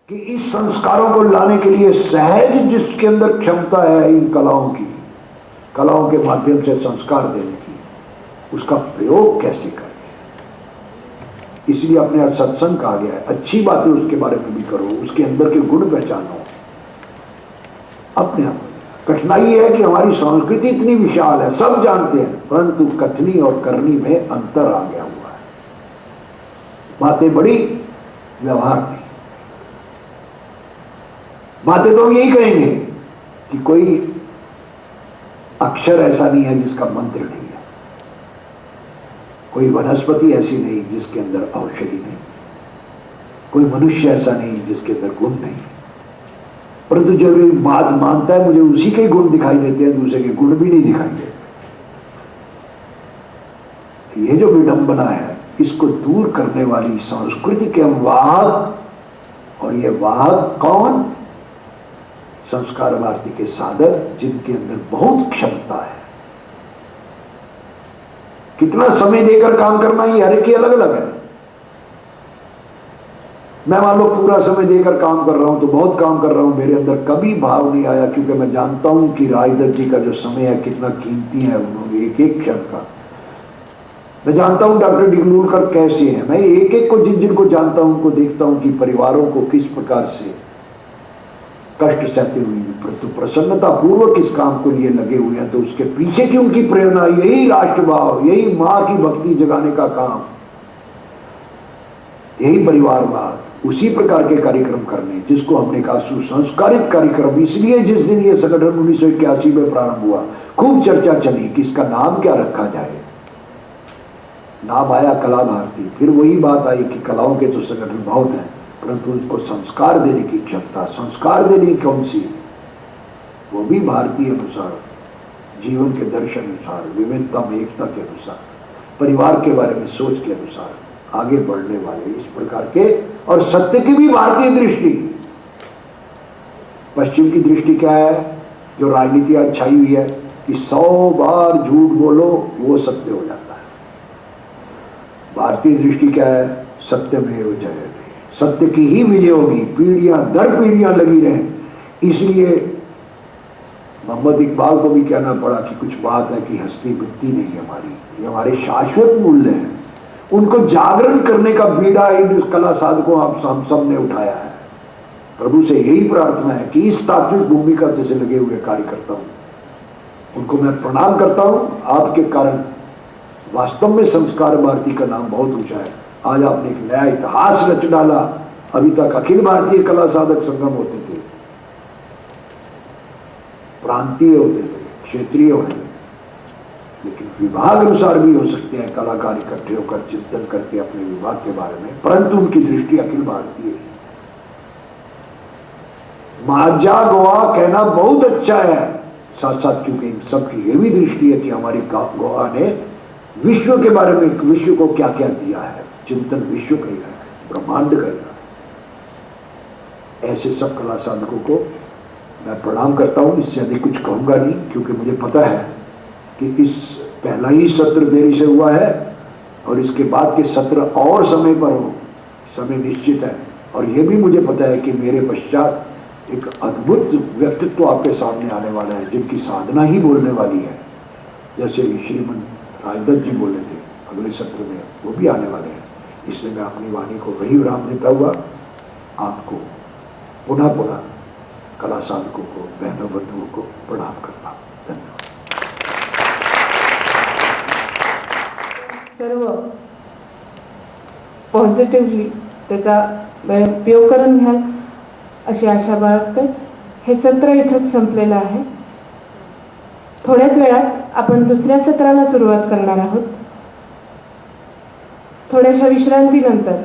कि इस संस्कारों को लाने के लिए सहज जिसके अंदर क्षमता है इन कलाओं की, कलाओं के माध्यम से संस्कार देने की, उसका प्रयोग कैसे करें। इसलिए अपने आज सत्संग कहा गया है, अच्छी बातें उसके बारे में भी करो, उसके अंदर के गुण पहचानो। अपने आप कठिनाई है कि हमारी संस्कृति इतनी विशाल है, सब जानते हैं, परंतु कथनी और करनी में अंतर आ गया हुआ है। बातें बड़ी, व्यवहार नहीं। बातें तो हम यही कहेंगे कि कोई अक्षर ऐसा नहीं है जिसका मंत्र नहीं है, कोई वनस्पति ऐसी नहीं जिसके अंदर औषधि नहीं, कोई मनुष्य ऐसा नहीं जिसके अंदर गुण नहीं। परंतु जब ये बात मानता है, मुझे उसी के गुण दिखाई देते हैं, दूसरे के गुण भी नहीं दिखाई देते। ये जो विडंबना है, इसको दूर करने वाली संस्कृति के वाहक, और ये वाहक कौन? संस्कार भारती के साधक, जिनके अंदर बहुत क्षमता है। कितना समय देकर काम करना, ये हर एक की अलग अलग है। मैं मान लो पूरा समय देकर काम कर रहा हूं तो बहुत काम कर रहा हूं, मेरे अंदर कभी भाव नहीं आया, क्योंकि मैं जानता हूं कि रायदत्त जी का जो समय है कितना कीमती है, उन्होंने एक एक क्षण का। मैं जानता हूं डॉक्टर डिगलूरकर कैसे हैं, मैं एक एक को जिन जिनको जानता हूं उनको देखता हूं कि परिवारों को किस प्रकार से कष्ट सहते हुए, परंतु प्रसन्नता पूर्वक इस काम को लिए लगे हुए हैं। तो उसके पीछे की उनकी प्रेरणा यही राष्ट्रभाव, यही मां की भक्ति जगाने का काम, यही परिवारवाद, उसी प्रकार के कार्यक्रम करने, जिसको हमने कहा सुसंस्कारित कार्यक्रम। इसलिए जिस दिन ये संगठन 1981 में प्रारंभ हुआ, खूब चर्चा चली कि इसका नाम क्या रखा जाए। नाम आया कला भारती। फिर वही बात आई कि कलाओं के तो संगठन बहुत हैं, परंतु उसको संस्कार देने की क्षमता, संस्कार देने कौन सी, वो भी भारतीय अनुसार, जीवन के दर्शन अनुसार, विविधता में एकता के अनुसार, परिवार के बारे में सोच के अनुसार आगे बढ़ने वाले, इस प्रकार के। और सत्य की भी भारतीय दृष्टि। पश्चिम की दृष्टि क्या है, जो राजनीति आज छाई हुई है कि 100 बार झूठ बोलो वो सत्य हो जाता है। भारतीय दृष्टि क्या है, सत्यमेव जयते, सत्य की ही विजय होगी, पीढ़ियां दर पीढ़ियां लगी रहें। इसलिए मोहम्मद इकबाल को भी कहना पड़ा कि कुछ बात है कि हस्ती मिटती नहीं हमारी, ये हमारे शाश्वत मूल्य हैं। उनको जागरण करने का बीड़ा इन कला साधकों हम सब ने उठाया है। प्रभु से यही प्रार्थना है कि इस तात्विक भूमिका से लगे हुए कार्यकर्ताओं, उनको मैं प्रणाम करता हूं। आपके कारण वास्तव में संस्कार भारती का नाम बहुत ऊंचा है। आज आपने एक नया इतिहास रच डाला। अभी तक अखिल भारतीय कला साधक संगम होते थे, प्रांतीय होते थे, क्षेत्रीय होते थे, लेकिन विभाग अनुसार भी हो सकते हैं कलाकार इकट्ठे होकर चिंतन करके अपने विभाग के बारे में, परंतु उनकी दृष्टि अखिल भारतीय है। माजा गोवा कहना बहुत अच्छा है, साथ साथ क्योंकि इन सबकी ये भी दृष्टि है कि हमारी गोवा ने विश्व के बारे में, विश्व को क्या क्या दिया है, चिंतन विश्व का ही रहा है, ब्रह्मांड का ही रहा है। ऐसे सब कला साधकों को मैं प्रणाम करता हूं। इससे अधिक कुछ कहूंगा नहीं, क्योंकि मुझे पता है कि इस पहला ही सत्र देरी से हुआ है और इसके बाद के सत्र और समय पर हो, समय निश्चित है। और यह भी मुझे पता है कि मेरे पश्चात एक अद्भुत व्यक्तित्व आपके सामने आने वाला है, जिनकी साधना ही बोलने वाली है। जैसे श्रीमन राजदत्त जी बोले थे अगले सत्र में, वो भी आने वाले हैं। इसलिए मैं अपनी वाणी को वही विराम देता हुआ आपको पुनः पुनः कला साधकों को, बहनों बंधुओं को प्रणाम करता हूँ। धन्यवाद। सर्व पॉझिटिव्हली त्याचा उपयोग करून घ्याल अशी आशा बाळगते। हे सत्र इथंच संपलेलं आहे। थोड्याच वेळात आपण दुसऱ्या सत्राला सुरुवात करणार आहोत। थोड्याशा विश्रांतीनंतर